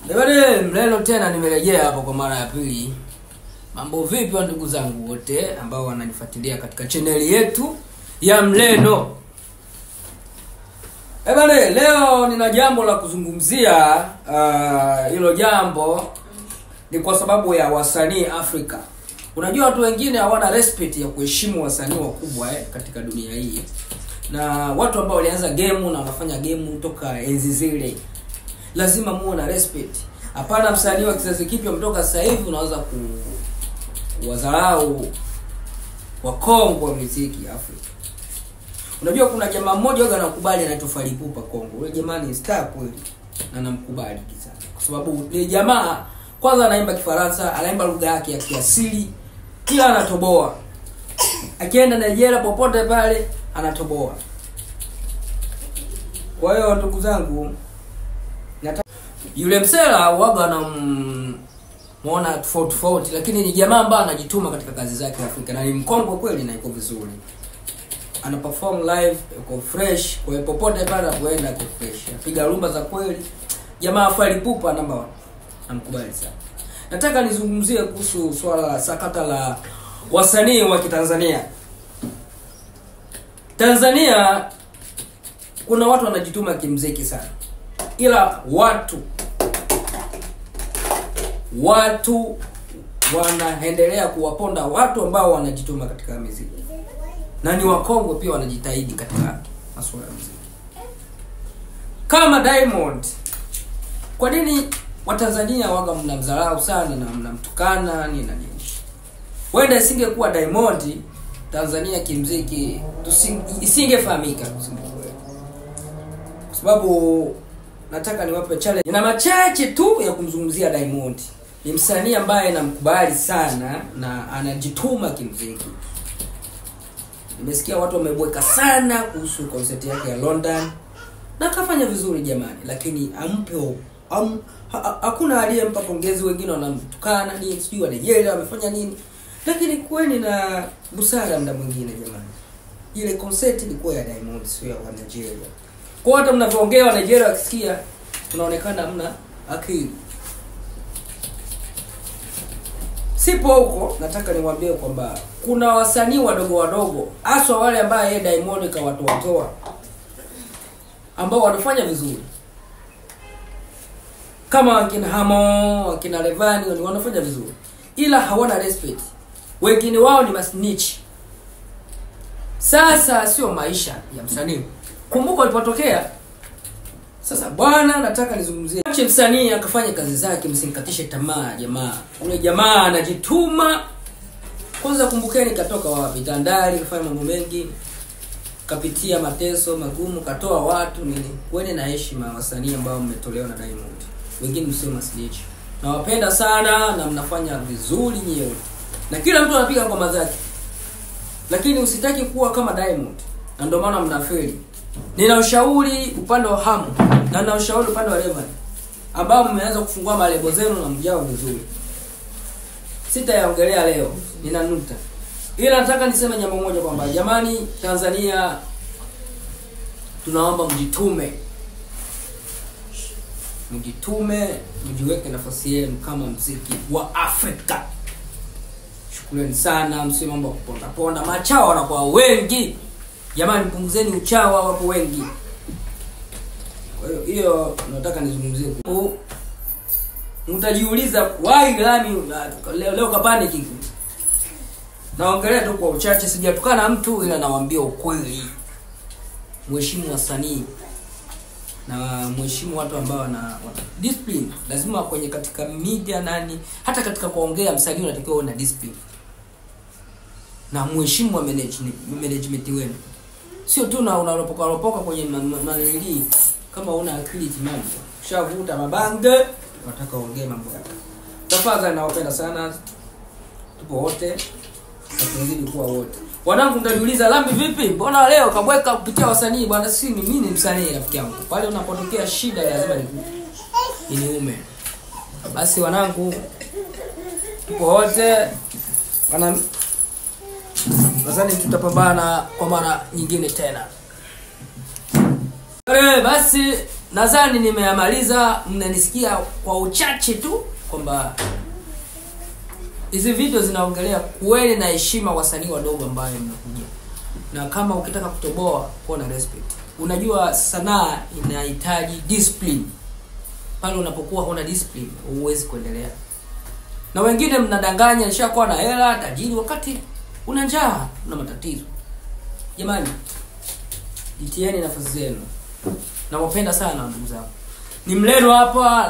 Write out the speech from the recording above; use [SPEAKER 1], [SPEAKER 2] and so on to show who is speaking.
[SPEAKER 1] Leo tena nimerejea hapo kwa mara ya pili. Mambo vipi wa ndugu zangu wote ambao wananifuatilia katika channel yetu ya Mleno. Leo nina jambo la kuzungumzia. Hilo jambo ni kwa sababu ya wasanii Afrika. Unajua watu wengine hawana respect ya kuheshimu wasanii wakubwa katika dunia hii. Na watu ambao walianza game na wanafanya game toka enzi zile, lazima muwe na respect. Hapana msanii wa kizazi kipya mtoka sasa hivi unaweza kuwadharau Wakongo wa muziki Afrika. Unajua kuna jamaa mmoja waga anakubali anaitwa Fally Ipupa Kongo. Yule jamaa ni star kweli na namkubali sana. Kwa sababu ni jamaa kwanza anaimba Kifaransa, anaimba lugha yake ya kiasili, kila anatoboa. Akienda Nigeria popote pale anatoboa. Kwa hiyo ndugu zangu, yule msela waga muona tofauti, lakini ni jamaa ambaye anajituma katika kazi zake Afrika na ni mkongwe kweli na yuko vizuri. Ana perform live, yuko fresh, kwa hiyo popote pale anapoenda yuko fresh. Anapiga rumba za kweli. Jamaa Fally Ipupa namba 1. Namkubali sana. Nataka nizungumzie kuhusu swala la sakata la wasanii wa Kitanzania. Tanzania kuna watu wanajituma kimuziki sana. Ila watu wanaendelea kuwaponda watu ambao wanajituma katika muziki. Na ni Wakongo pia wanajitahidi katika masuala ya muziki. Kama Diamond. Kwa nini Watanzania waga mnamdharau sana na mnamtukana nini na nini? Wenda isingekuwa Diamond, Tanzania kimuziki isingefahamika kusema kweli. Kwa sababu nataka niwape challenge na machache tu ya kumzungumzia Diamond. Ni msanii ambaye namkubali sana na anajituma kimuziki. Nimesikia watu wamebweka sana kuhusu concert yake ya London. Na kafanya vizuri jamani, lakini hakuna aliyempa pongezi, wengine wanamtukana ni sijui wa Nigeria wamefanya nini. Lakini kweni na busara muda mwingine jamani. Ile concert ilikuwa ya Diamond sio ya Nigeria. Kwa hata mnavyoongea wa Nigeria wakisikia tunaonekana hamna akili. Sipo huko, nataka niwaambie kwamba kuna wasanii wadogo hasa wale ambao yeye Diamond kawatoa ambao wanafanya vizuri. Kama wakina Hamo, wakina Rayvanny wanafanya vizuri. Ila hawana respect. Wengine wao ni masnitch. Sasa sio maisha ya msanii. Kumbuka alipotokea. Sasa bwana nataka nizungumzie. Acha msanii akafanya kazi zake, msinkatishe tamaa jamaa. Ule jamaa anajituma. Kwanza kumbukeni katoka wapi? Tandali, kafanya mambo mengi. Kapitia mateso magumu, katoa watu nini. Kuweni na heshima wasanii ambao mmetolewa na Diamond. Wengine msio masnitch. Nawapenda sana na mnafanya vizuri nyewe. Na kila mtu anapiga ngoma zake. Lakini usitaki kuwa kama Diamond. Na ndio maana mnafeli. Nina ushauri upande wa Hamu na nina ushauri upande wa Rayvanny ambao mmeanza kufungua malebo zenu na mjao vizuri. Sitayaongelea leo, nina nuta. Ila nataka niseme jambo moja kwamba jamani Tanzania tunaomba mjitume. Mjitume, mjiweke nafasi yenu kama muziki wa Afrika. Shukrani sana, msiwe mambo kuponda. Machawa wanakuwa wengi. Jamani punguzeni uchawa, wapo wengi. Kwa hiyo nataka nizungumzie. Mtajiuliza why Grammy leo kapanic. Naongelea tu kwa uchache, sijatukana mtu ila nawaambia ukweli. Mheshimu wasanii na mheshimu watu ambao wana discipline. Lazima kwenye katika media nani, hata katika kuongea msanii unatakiwa uwe na discipline. Na mheshimu wa management wenu. Sio tu na unalopoka kwenye manili kama una akili timamu. Ushavuta mabange, unataka uongee mambo yako. Tafadhali nawapenda sana. Tupo wote. Tunazidi kuwa wote. Wanangu mtajiuliza Lambi vipi? Mbona leo kabweka kupitia wasanii bwana? Si mimi ni msanii rafiki yangu. Pale unapotokea shida lazima niume. Basi wanangu tupo wote. Nadhani tutapambana kwa mara nyingine tena. Basi nadhani nimeyamaliza. Mnanisikia kwa uchache tu kwamba hizi video zinaongelea kuweni na heshima wasanii wadogo ambao mnakuja. Na kama ukitaka kutoboa, kuwa na respect. Unajua sanaa inahitaji discipline. Pale unapokuwa huna discipline, huwezi kuendelea. Na wengine mnadanganya nishakuwa na hela, tajiri, wakati una njaa, una matatizo. Jamani, jitieni nafasi zenu. Nawapenda sana ndugu zangu. Ni Mlelo hapa.